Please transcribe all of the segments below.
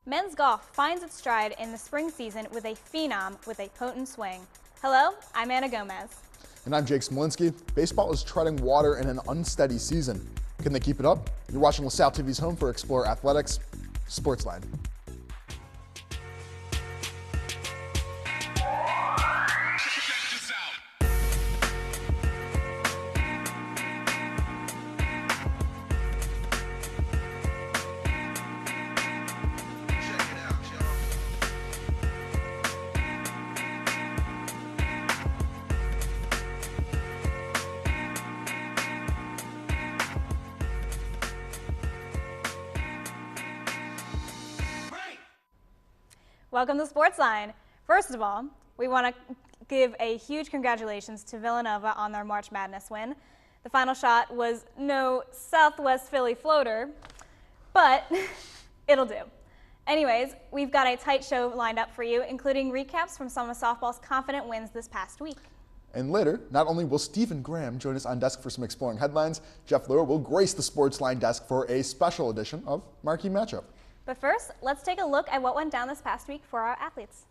Men's golf finds its stride in the spring season with a phenom with a potent swing. Hello, I'm Anna Gomez. And I'm Jake Smolinski. Baseball is treading water in an unsteady season. Can they keep it up? You're watching LaSalle TV's home for Explorer Athletics, SportsLine. Welcome to SportsLine. First of all, we want to give a huge congratulations to Villanova on their March Madness win. The final shot was no Southwest Philly floater, but it'll do. Anyways, we've got a tight show lined up for you, including recaps from some of softball's confident wins this past week. And later, not only will Stephen Graham join us on desk for some exploring headlines, Jeff Lure will grace the SportsLine desk for a special edition of Marquee Matchup. But first, let's take a look at what went down this past week for our athletes.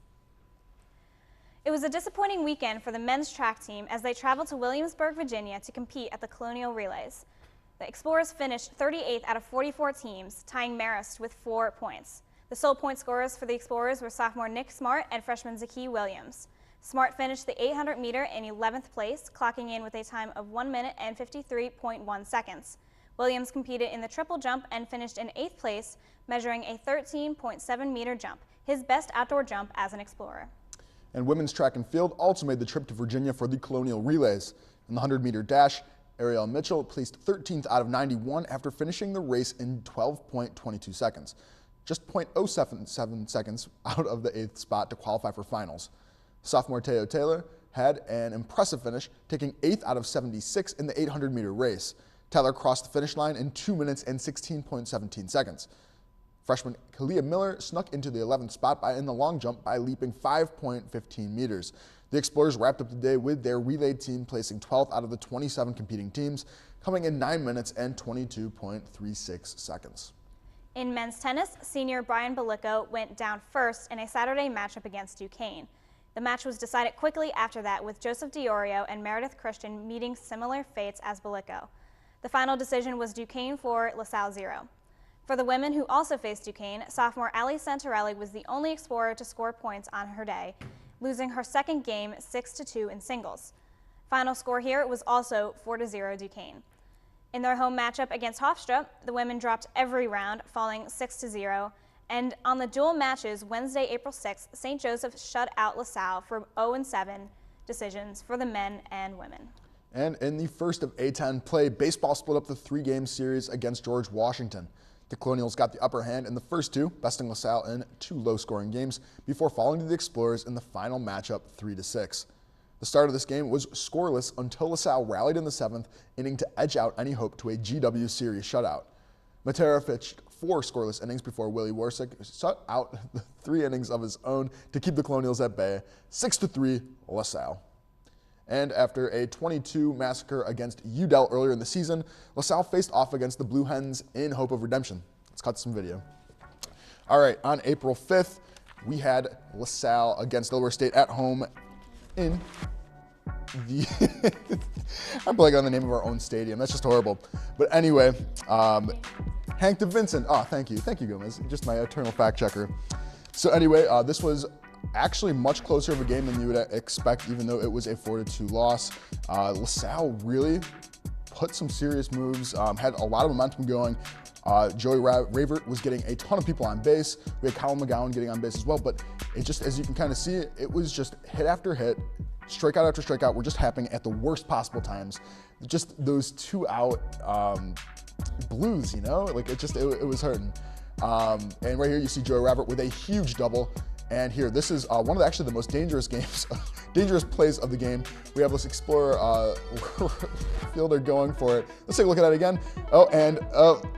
It was a disappointing weekend for the men's track team as they traveled to Williamsburg, Virginia to compete at the Colonial Relays. The Explorers finished 38th out of 44 teams, tying Marist with 4 points. The sole point scorers for the Explorers were sophomore Nick Smart and freshman Zaki Williams. Smart finished the 800-meter in 11th place, clocking in with a time of 1 minute and 53.1 seconds. Williams competed in the triple jump and finished in 8th place, measuring a 13.7-meter jump, his best outdoor jump as an Explorer. And women's track and field also made the trip to Virginia for the Colonial Relays. In the 100-meter dash, Ariel Mitchell placed 13th out of 91 after finishing the race in 12.22 seconds, just 0.077 seconds out of the 8th spot to qualify for finals. Sophomore Teo Taylor had an impressive finish, taking 8th out of 76 in the 800-meter race. Taylor crossed the finish line in 2 minutes and 16.17 seconds. Freshman Kalia Miller snuck into the 11th spot in the long jump by leaping 5.15 meters. The Explorers wrapped up the day with their relay team placing 12th out of the 27 competing teams, coming in 9 minutes and 22.36 seconds. In men's tennis, senior Brian Balicko went down first in a Saturday matchup against Duquesne. The match was decided quickly after that, with Joseph Diorio and Meredith Christian meeting similar fates as Balicko. The final decision was Duquesne 4, LaSalle 0. For the women who also faced Duquesne, sophomore Ali Santarelli was the only Explorer to score points on her day, losing her second game 6-2 in singles. Final score here was also 4-0 Duquesne. In their home matchup against Hofstra, the women dropped every round, falling 6-0. And on the dual matches Wednesday, April 6th, St. Joseph shut out LaSalle for 0-7 decisions for the men and women. And in the first of A10 play, baseball split up the 3-game series against George Washington. The Colonials got the upper hand in the first two, besting LaSalle in 2 low-scoring games before falling to the Explorers in the final matchup 3-6. The start of this game was scoreless until LaSalle rallied in the 7th inning to edge out any hope to a GW series shutout. Matera pitched 4 scoreless innings before Willie Warsick shut out 3 innings of his own to keep the Colonials at bay, 6-3 LaSalle. And after a 22 massacre against Udell earlier in the season, LaSalle faced off against the Blue Hens in hope of redemption. Let's cut some video. All right, on April 5th, we had LaSalle against Delaware State at home in the I'm blanking on the name of our own stadium. That's just horrible. But anyway, Hank DeVincent. Oh, thank you, Gomez. Just my eternal fact checker. So anyway, this was actually much closer of a game than you would expect, even though it was a 4-2 loss. LaSalle really put some serious moves, had a lot of momentum going. Joey Ravert was getting a ton of people on base. We had Colin McGowan getting on base as well, but it just, as you can kind of see, it was just hit after hit, strikeout after strikeout were just happening at the worst possible times. Just those 2-out blues, you know, like it was hurting. And right here you see Joey Ravert with a huge double. And here, this is one of actually the most dangerous plays of the game. We have this Explorer fielder going for it. Let's take a look at that again.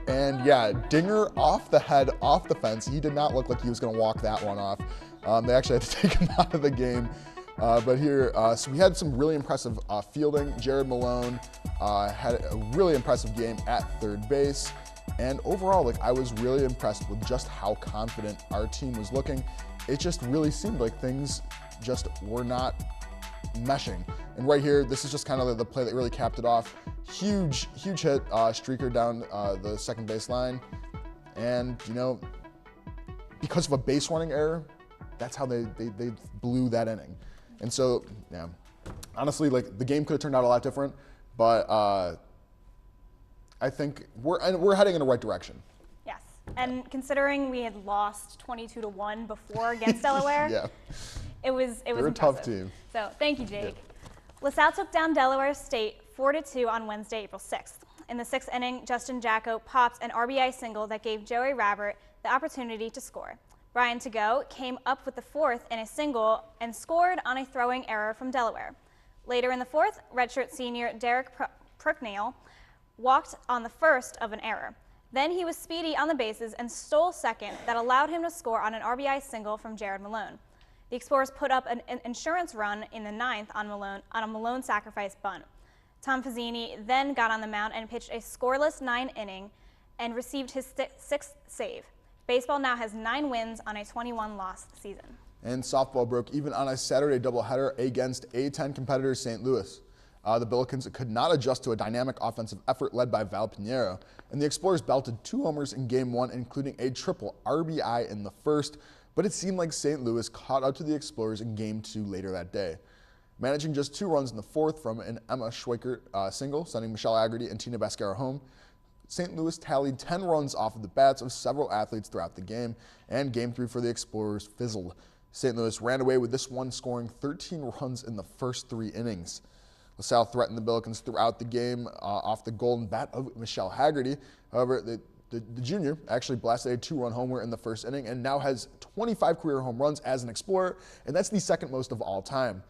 And yeah, dinger off the head, off the fence. He did not look like he was going to walk that one off. They actually had to take him out of the game. But here, so we had some really impressive fielding. Jared Malone had a really impressive game at third base. And overall, like, I was really impressed with just how confident our team was looking. It just really seemed like things just were not meshing. And right here, this is just kind of the play that really capped it off. Huge hit, streaker down the second baseline. And, you know, because of a base running error, that's how they blew that inning. And so, yeah, honestly, like, the game could have turned out a lot different, but I think we're heading in the right direction. Yes, and considering we had lost 22-1 before against Delaware, Yeah. it was They're a tough team. So thank you, Jake. Yeah. LaSalle took down Delaware State 4-2 on Wednesday, April 6th. In the 6th inning, Justin Jacko popped an RBI single that gave Joey Rabbert the opportunity to score. Brian Tago came up with the 4th in a single and scored on a throwing error from Delaware. Later in the 4th, redshirt senior Derek Prucknell walked on the 1st of an error. Then he was speedy on the bases and stole second that allowed him to score on an RBI single from Jared Malone. The Explorers put up an insurance run in the 9th on a Malone sacrifice bunt. Tom Fazzini then got on the mound and pitched a scoreless 9th inning and received his 6th save. Baseball now has 9 wins on a 21-loss season. And softball broke even on a Saturday doubleheader against A10 competitor St. Louis. The Billikens could not adjust to a dynamic offensive effort led by Val Pinheiro, and the Explorers belted 2 homers in Game 1, including a triple RBI in the 1st, but it seemed like St. Louis caught up to the Explorers in Game 2 later that day. Managing just 2 runs in the 4th from an Emma Schweikert single, sending Michelle Aggerty and Tina Bascara home, St. Louis tallied 10 runs off of the bats of several athletes throughout the game, and Game 3 for the Explorers fizzled. St. Louis ran away with this one, scoring 13 runs in the first 3 innings. LaSalle threatened the Billikens throughout the game off the golden bat of Michelle Haggerty. However, the junior actually blasted a 2-run homer in the 1st inning and now has 25 career home runs as an Explorer, and that's the 2nd most of all time.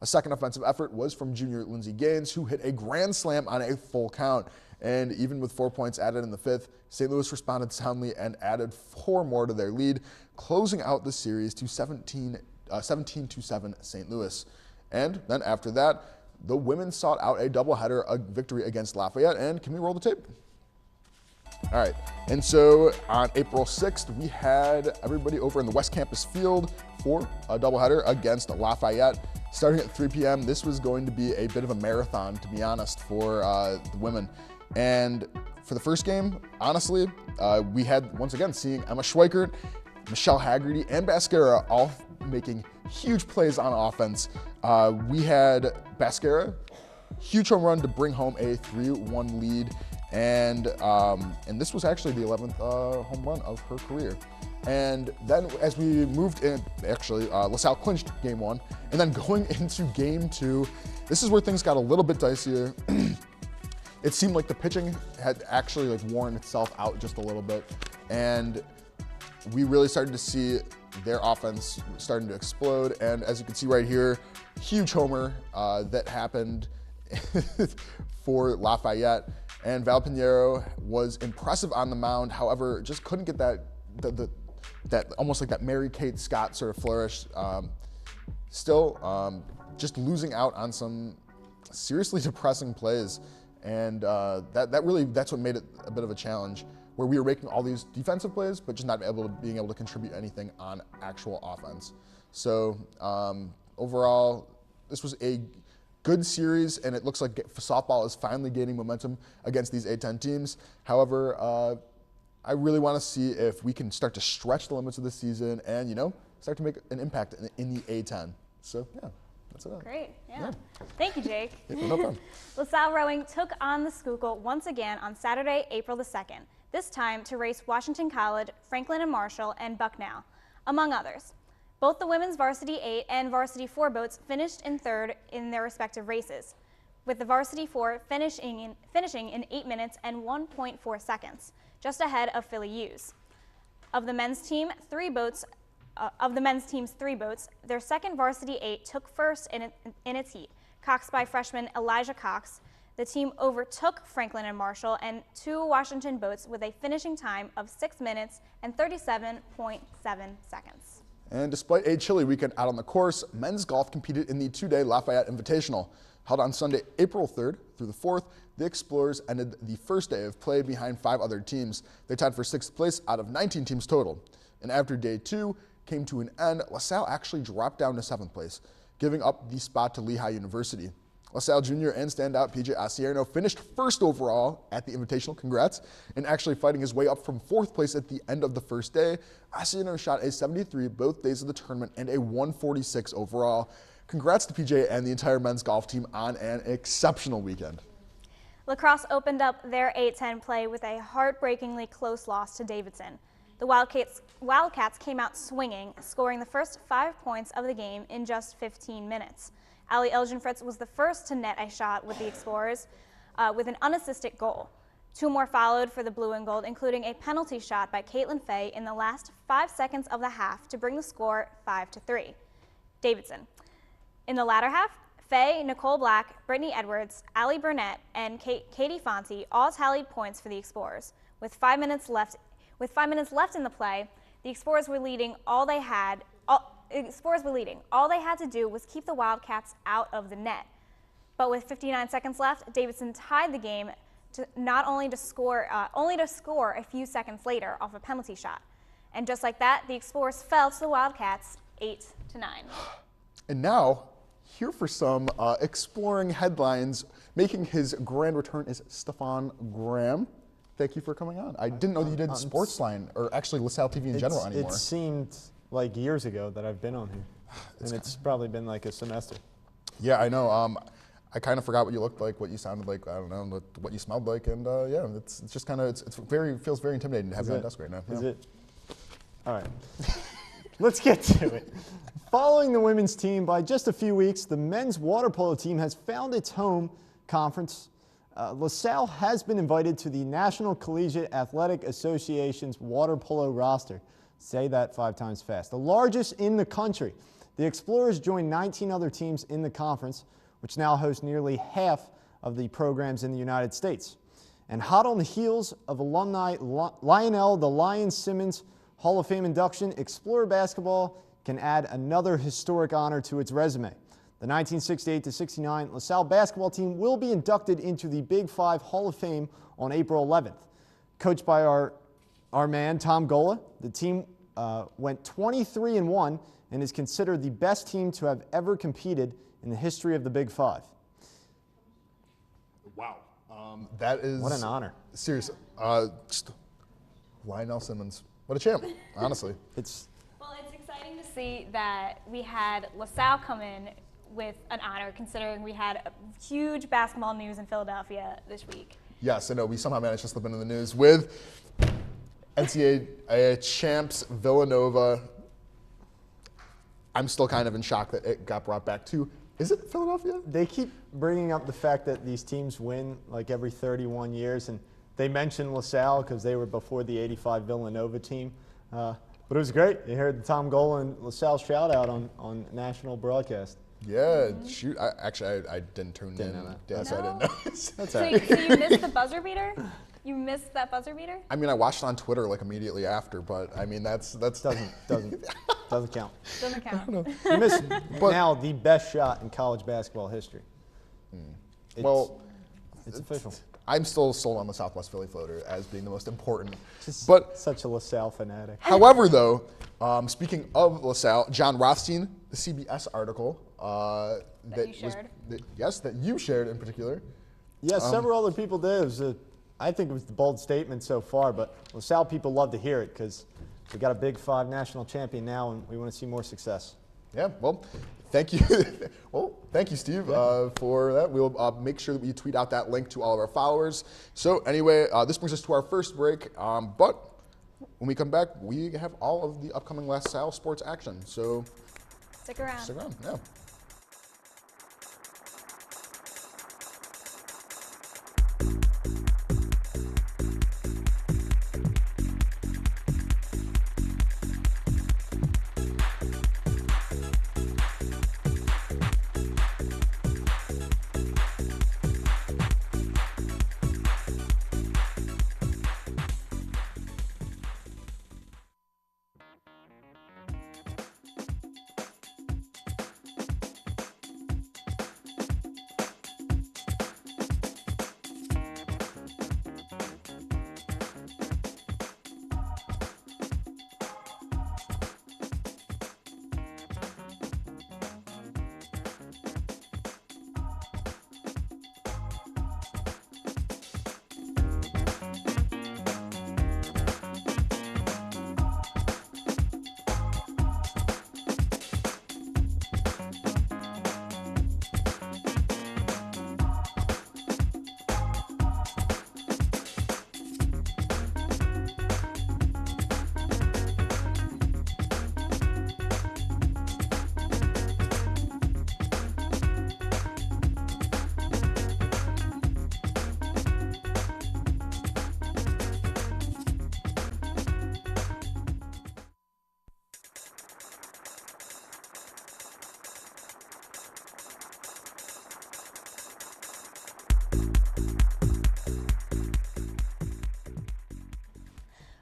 A second offensive effort was from junior Lindsey Gaines, who hit a grand slam on a full count. And even with 4 points added in the 5th, St. Louis responded soundly and added 4 more to their lead, closing out the series to 17-7 St. Louis. And then after that, the women sought out a doubleheader, a victory against Lafayette. And can we roll the tape? All right, and so on April 6th, we had everybody over in the West Campus field for a doubleheader against Lafayette. Starting at 3 p.m., this was going to be a bit of a marathon, to be honest, for the women. And for the first game, honestly, we had, once again, seeing Emma Schweikert, Michelle Haggerty, and Bascara all making huge plays on offense. We had Bascara, huge home run to bring home a 3-1 lead. And this was actually the 11th home run of her career. And then as we moved in, actually, LaSalle clinched Game 1. And then going into Game 2, this is where things got a little bit dicier. It seemed like the pitching had actually like worn itself out just a little bit. And we really started to see their offense starting to explode. And as you can see right here, huge homer that happened for Lafayette. And Val Pinheiro was impressive on the mound. However, just couldn't get that almost like that Mary Kate Scott sort of flourish. Still, just losing out on some seriously depressing plays. And that's what made it a bit of a challenge, where we were making all these defensive plays, but just not being able to contribute anything on actual offense. So overall, this was a good series, and it looks like softball is finally gaining momentum against these A10 teams. However, I really want to see if we can start to stretch the limits of the season and, you know, start to make an impact in the A10. So, yeah, that's it. Great, yeah. Thank you, Jake. Yeah, no problem. LaSalle Rowing took on the Schuylkill once again on Saturday, April the 2nd, this time to race Washington College, Franklin and Marshall, and Bucknell, among others. Both the women's varsity 8 and varsity 4 boats finished in 3rd in their respective races, with the varsity 4 finishing in 8 minutes and 1.4 seconds, just ahead of Philly U's. Of the men's team's 3 boats, their second varsity 8 took first in its heat, coxed by freshman Elijah Cox. The team overtook Franklin and Marshall and 2 Washington boats with a finishing time of 6 minutes and 37.7 seconds. And despite a chilly weekend out on the course, men's golf competed in the two-day Lafayette Invitational. Held on Sunday, April 3rd through the 4th, the Explorers ended the first day of play behind 5 other teams. They tied for 6th place out of 19 teams total. And after day 2 came to an end, LaSalle actually dropped down to 7th place, giving up the spot to Lehigh University. LaSalle Jr. and standout PJ Asierno finished first overall at the Invitational, congrats, and actually fighting his way up from 4th place at the end of the first day. Asierno shot a 73 both days of the tournament and a 146 overall. Congrats to PJ and the entire men's golf team on an exceptional weekend. Lacrosse opened up their A-10 play with a heartbreakingly close loss to Davidson. The Wildcats came out swinging, scoring the first 5 points of the game in just 15 minutes. Allie Elginfritz was the first to net a shot with the Explorers with an unassisted goal. 2 more followed for the blue and gold, including a penalty shot by Caitlin Fay in the last 5 seconds of the half to bring the score 5-3. Davidson. In the latter half, Fay, Nicole Black, Brittany Edwards, Allie Burnett, and Katie Fonte all tallied points for the Explorers. With 5 minutes left in the play, the Explorers were leading. All they had to do was keep the Wildcats out of the net. But with 59 seconds left, Davidson tied the game to only to score a few seconds later off a penalty shot. And just like that, the Explorers fell to the Wildcats 8-9. And now, here for some exploring headlines. Making his grand return is Stefan Graham. Thank you for coming on. I didn't know that you did SportsLine, or actually LaSalle TV in general anymore. It seemed like years ago that I've been on here, and it's probably been like a semester. Yeah, I know. I kind of forgot what you looked like, what you sounded like. I don't know what you smelled like, and yeah, it's just kind of feels very intimidating to have you on the desk right now. Is it? All right, let's get to it. Following the women's team by just a few weeks, the men's water polo team has found its home conference. LaSalle has been invited to the National Collegiate Athletic Association's water polo roster. Say that 5 times fast. The largest in the country. The Explorers join 19 other teams in the conference, which now hosts nearly half of the programs in the United States. And hot on the heels of alumni Lionel the Lion Simmons Hall of Fame induction, Explorer basketball can add another historic honor to its resume. The 1968-69 LaSalle basketball team will be inducted into the Big 5 Hall of Fame on April 11th. Coached by our man, Tom Gola, the team went 23-1 and is considered the best team to have ever competed in the history of the Big 5. Wow. That is... What an honor. Seriously. Lionel Simmons. What a champ, honestly. Well, it's exciting to see that we had LaSalle come in with an honor, considering we had a huge basketball news in Philadelphia this week. Yes, I know. We somehow managed to slip into the news with NCAA champs Villanova. I'm still kind of in shock that it got brought back to, is it Philadelphia? They keep bringing up the fact that these teams win like every 31 years, and they mentioned LaSalle because they were before the '85 Villanova team. But it was great. You heard the Tom Gola and LaSalle shout out on national broadcast. Yeah, shoot. I didn't tune in. Yeah, so I didn't know. So you missed the buzzer beater? You missed that buzzer beater? I mean, I watched it on Twitter like immediately after, but I mean that's doesn't count. Doesn't count. You missed now the best shot in college basketball history. It's official. I'm still sold on the Southwest Philly floater as being the most important. But such a LaSalle fanatic. However, though, speaking of LaSalle, John Rothstein, the CBS article that you shared. That you shared in particular. Yes, several other people did. I think it was the bold statement so far, but LaSalle people love to hear it because we got a Big 5 national champion now, and we want to see more success. Yeah, well, thank you. Thank you, Steve, for that. We'll make sure that we tweet out that link to all of our followers. So anyway, this brings us to our first break, but when we come back, we have all of the upcoming LaSalle sports action. So stick around. Stick around, yeah.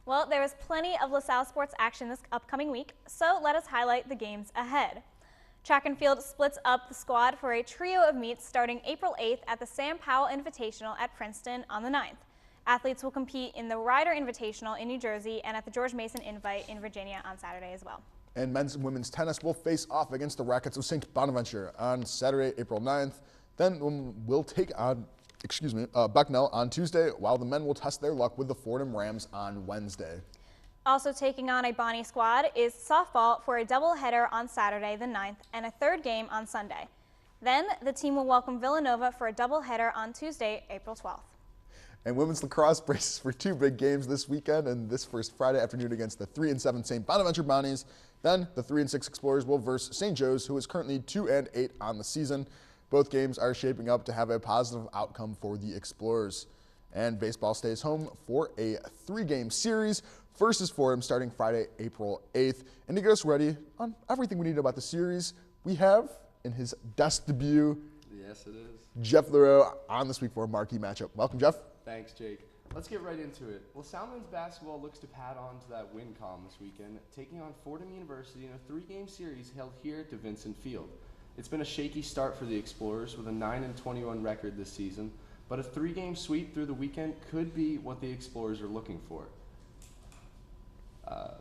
Well, there is plenty of LaSalle sports action this upcoming week, so let us highlight the games ahead. Track and field splits up the squad for a trio of meets starting April 8th at the Sam Powell Invitational at Princeton on the 9th. Athletes will compete in the Ryder Invitational in New Jersey and at the George Mason Invite in Virginia on Saturday as well. And men's and women's tennis will face off against the Rackets of St. Bonaventure on Saturday, April 9th. Then we'll take on, Bucknell on Tuesday, while the men will test their luck with the Fordham Rams on Wednesday. Also taking on a Bonnie squad is softball for a doubleheader on Saturday the 9th and a third game on Sunday. Then the team will welcome Villanova for a doubleheader on Tuesday, April 12th. And women's lacrosse braces for two big games this weekend and this first Friday afternoon against the 3-7 St. Bonaventure Bonnies. Then the 3-6 Explorers will verse St. Joe's, who is currently 2-8 on the season. Both games are shaping up to have a positive outcome for the Explorers. And baseball stays home for a 3-game series. First is Fordham starting Friday, April 8th. And to get us ready on everything we need about the series, we have, in his desk debut, yes, it is, Jeff Leroux on this week for a marquee matchup. Welcome, Jeff. Thanks, Jake. Let's get right into it. LaSalle men's basketball looks to pad on to that win column this weekend, taking on Fordham University in a 3-game series held here at Vincent Field. It's been a shaky start for the Explorers with a 9-21 record this season, but a 3-game sweep through the weekend could be what the Explorers are looking for.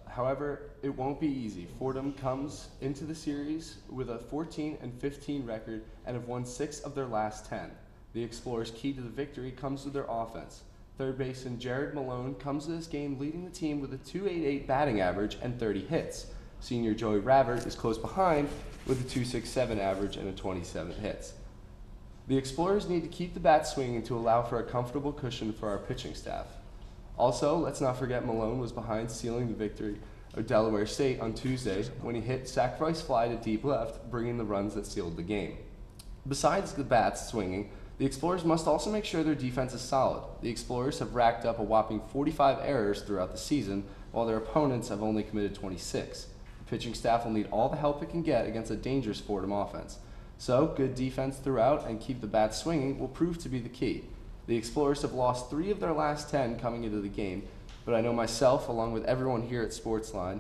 However, it won't be easy. Fordham comes into the series with a 14-15 record and have won 6 of their last 10. The Explorers' key to the victory comes with their offense. Third baseman Jared Malone comes to this game leading the team with a .288 batting average and 30 hits. Senior Joey Ravert is close behind with a .267 average and 27 hits. The Explorers need to keep the bat swinging to allow for a comfortable cushion for our pitching staff. Also, let's not forget Malone was behind sealing the victory of Delaware State on Tuesday when he hit sacrifice fly to deep left, bringing the runs that sealed the game. Besides the bats swinging, the Explorers must also make sure their defense is solid. The Explorers have racked up a whopping 45 errors throughout the season, while their opponents have only committed 26. The pitching staff will need all the help it can get against a dangerous Fordham offense. So, good defense throughout and keep the bats swinging will prove to be the key. The Explorers have lost 3 of their last 10 coming into the game, but I know myself, along with everyone here at SportsLine,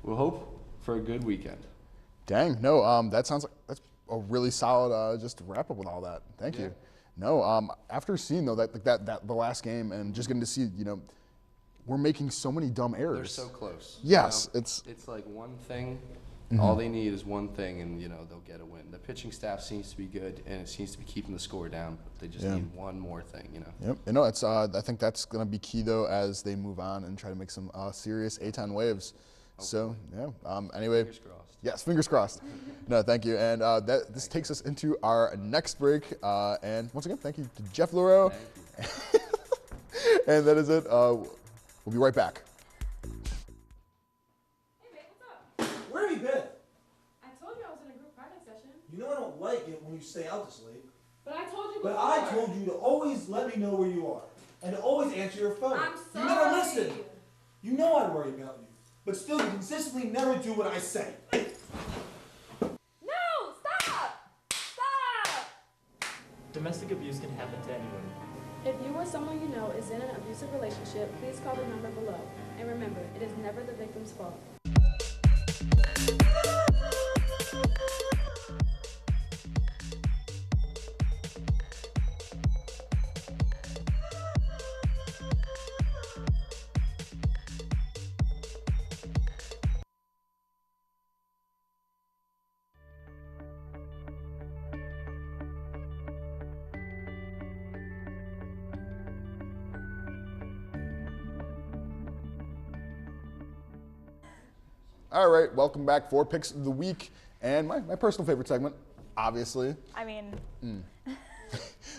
will hope for a good weekend. Dang, no, that sounds like that's a really solid just wrap up with all that. Thank you. No, after seeing though that the last game and just getting to see, we're making so many dumb errors. They're so close. Yes, it's like one thing. All they need is one thing, and they'll get a win. The pitching staff seems to be good, and it seems to be keeping the score down. But they just need one more thing, Yep. It's. I think that's going to be key though as they move on and try to make some serious A-10 waves. Okay. So yeah. Anyway. Fingers crossed. Yes, fingers crossed. No, thank you. And this takes us into our next break. And once again, thank you to Jeff Leroux. And that is it. We'll be right back. Where have you been? I told you I was in a group private session. You know I don't like it when you stay out this late. But I told you But before. I told you to always let me know where you are. And to always answer your phone. I'm sorry. You never listen. You know I worry about you. But still, you consistently never do what I say. No! Stop! Stop! Domestic abuse can happen to anyone. If you or someone you know is in an abusive relationship, please call the number below. And remember, it is never the victim's fault. All right, welcome back for Picks of the Week and my personal favorite segment, obviously. I mean.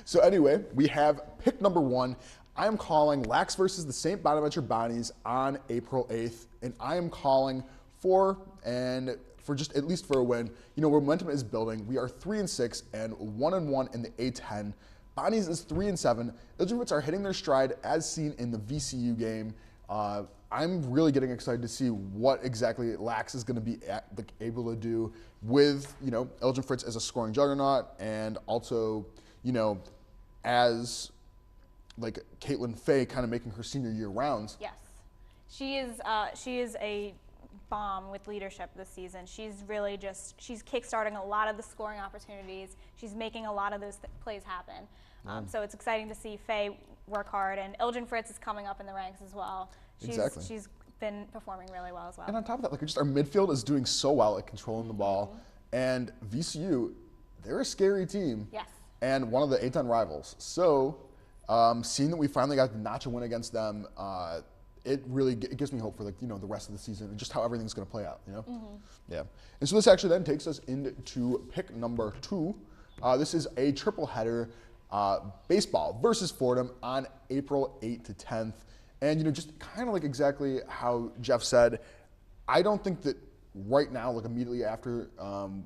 So anyway, we have pick number 1. I am calling Lax versus the St. Bonaventure Bonnies on April 8th, and I am calling for just at least for a win. Momentum is building. We are 3-6 and 1-1 in the A10. Bonnies is 3-7. Ilgenwitz are hitting their stride as seen in the VCU game. I'm really getting excited to see what exactly Lax is going to be able to do with, Elgin Fritz as a scoring juggernaut and also, as like Caitlin Fay kind of making her senior year rounds. Yes. She is a bomb with leadership this season. She's really she's kickstarting a lot of the scoring opportunities. She's making a lot of those plays happen. So it's exciting to see Faye work hard, and Ildren Fritz is coming up in the ranks as well. She's been performing really well as well. And on top of that, like just our midfield is doing so well at controlling the ball, and VCU, they're a scary team. Yes. And one of the A-10 rivals. So seeing that we finally got to notch a win against them, it really gives me hope for the rest of the season and just how everything's going to play out. Yeah. And so this actually then takes us into pick number 2. This is a triple header, baseball versus Fordham on April 8th to 10th. And just kind of like exactly how Jeff said, I don't think that right now, like immediately after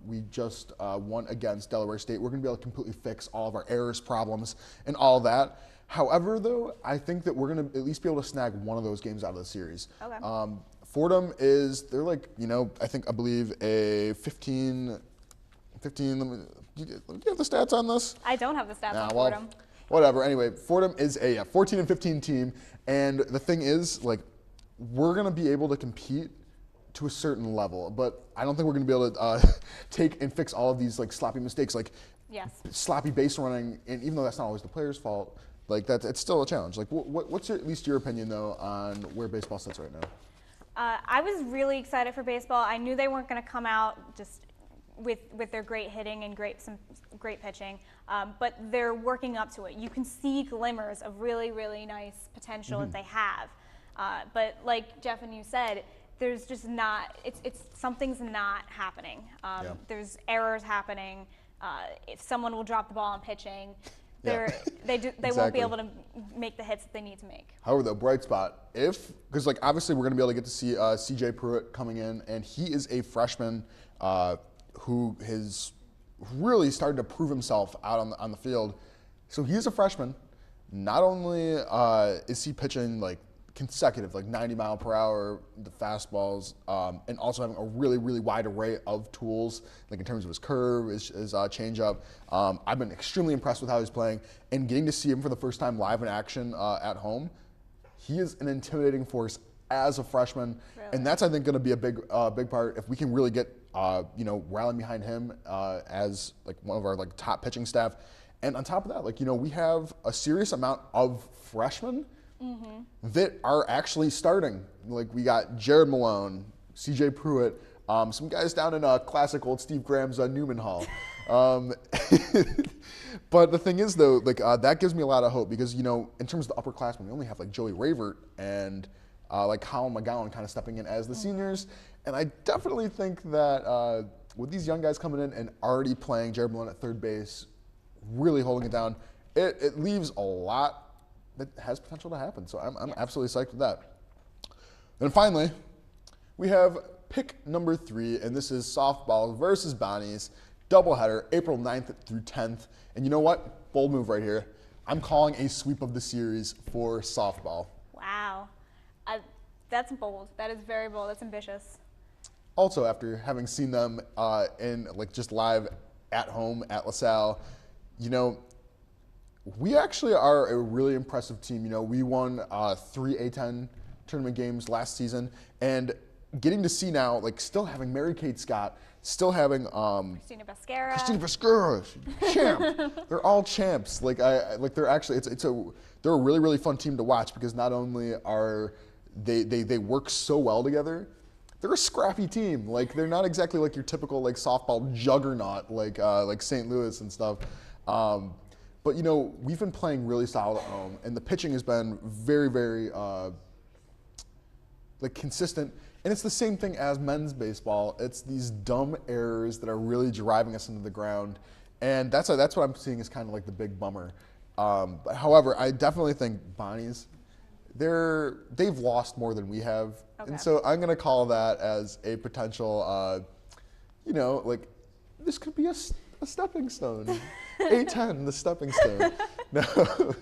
we just won against Delaware State, we're going to be able to completely fix all of our errors, problems, and all that. However, though, I think that we're going to at least be able to snag one of those games out of the series. Okay. Fordham they're like, I believe a 15, do you have the stats on this? I don't have the stats on Fordham. Whatever. Anyway, Fordham is a 14 and 15 team, and the thing is, like, we're going to be able to compete to a certain level, but I don't think we're going to be able to take and fix all of these like sloppy mistakes, like sloppy base running, and even though that's not always the player's fault, like it's still a challenge. Like, what's at least your opinion though on where baseball sits right now? I was really excited for baseball. I knew they weren't going to come out just with their great hitting and some great pitching, but they're working up to it. You can see glimmers of really, really nice potential that they have, but like Jeff and you said, there's just not. Something's not happening. There's errors happening. If someone will drop the ball on pitching, they won't be able to make the hits that they need to make. However, the bright spot, because like obviously we're going to be able to get to see CJ Pruitt coming in, and he is a freshman who has really started to prove himself out on the field. So he's a freshman. Not only is he pitching like consecutive, like 90 mile per hour, the fastballs, and also having a really, really wide array of tools, like in terms of his curve, his changeup. I've been extremely impressed with how he's playing, and getting to see him for the first time live in action at home. He is an intimidating force as a freshman, and that's I think going to be a big part if we can really get rallying behind him as like one of our like top pitching staff. And on top of that, like we have a serious amount of freshmen that are actually starting. Like we got Jared Malone, CJ Pruitt, some guys down in classic old Steve Graham's Newman Hall. But the thing is though, like that gives me a lot of hope because in terms of the upperclassmen, we only have like Joey Ravert and like Colin McGowan kind of stepping in as the seniors. And I definitely think that with these young guys coming in and already playing, Jared Malone at third base, really holding it down, it leaves a lot that has potential to happen. So I'm absolutely psyched with that. And finally, we have pick number 3, and this is softball versus Bonnies, doubleheader, April 9th through 10th. And you know what? Bold move right here. I'm calling a sweep of the series for softball. Wow. That's bold. That is very bold. That's ambitious. Also, after having seen them in like just live at home at LaSalle, we actually are a really impressive team. We won 3 A-10 tournament games last season, and getting to see now, like still having Mary Kate Scott, still having Christina Vasquera, champ. They're all champs. Like they're actually they're a really, really fun team to watch because not only are they work so well together, they're a scrappy team. Like they're not exactly like your typical like softball juggernaut like St. Louis and stuff. But we've been playing really solid at home, and the pitching has been very, very like consistent. And it's the same thing as men's baseball. It's these dumb errors that are really driving us into the ground, and that's what I'm seeing as kind of like the big bummer. But however, I definitely think Bonnies, they've lost more than we have, and so I'm gonna call that as a potential, like this could be a stepping stone. A-10, the stepping stone. No,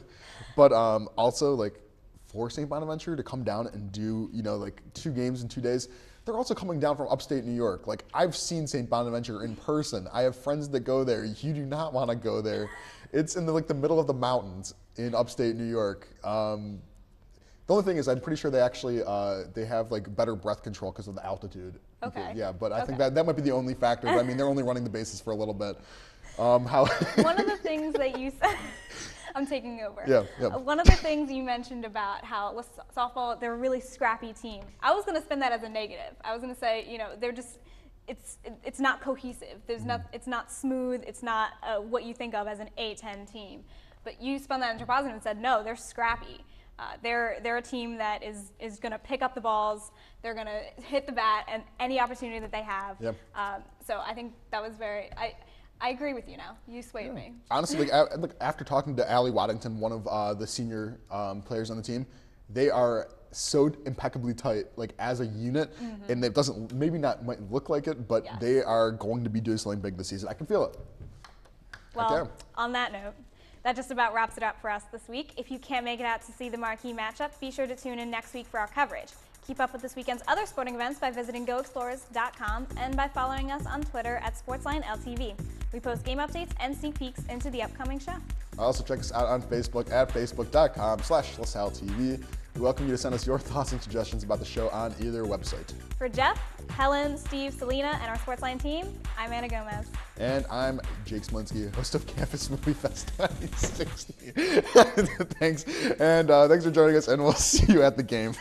but also like for St. Bonaventure to come down and do like 2 games in 2 days. They're also coming down from upstate New York. Like I've seen St. Bonaventure in person. I have friends that go there. You do not want to go there. It's in the middle of the mountains in upstate New York. The only thing is, I'm pretty sure they actually they have like better breath control because of the altitude. Okay. Yeah, but I think that might be the only factor. I mean, they're only running the bases for a little bit. One of the things that you said, I'm taking over. Yeah. One of the things you mentioned about how with softball, they're a really scrappy team. I was going to spin that as a negative. I was going to say, they're just, it's not cohesive. It's not smooth. It's not what you think of as an A-10 team. But you spun that into positive and said, no, they're scrappy. They're a team that is going to pick up the balls. They're going to hit the bat and any opportunity that they have. Yep. So I think that was very. I agree with you now. You swayed me. Honestly, after talking to Allie Waddington, one of the senior players on the team, they are so impeccably tight, like as a unit, and it doesn't might look like it, but they are going to be doing something big this season. I can feel it. Well, on that note, that just about wraps it up for us this week. If you can't make it out to see the marquee matchup, be sure to tune in next week for our coverage. Keep up with this weekend's other sporting events by visiting GoExplorers.com and by following us on Twitter at SportsLine LTV. We post game updates and sneak peeks into the upcoming show. Also check us out on Facebook at facebook.com/LaSalleTV. We welcome you to send us your thoughts and suggestions about the show on either website. For Jeff, Helen, Steve, Selena, and our SportsLine team, I'm Anna Gomez. And I'm Jake Smolinski, host of Campus Movie Fest 2016. Thanks. And thanks for joining us, and we'll see you at the game.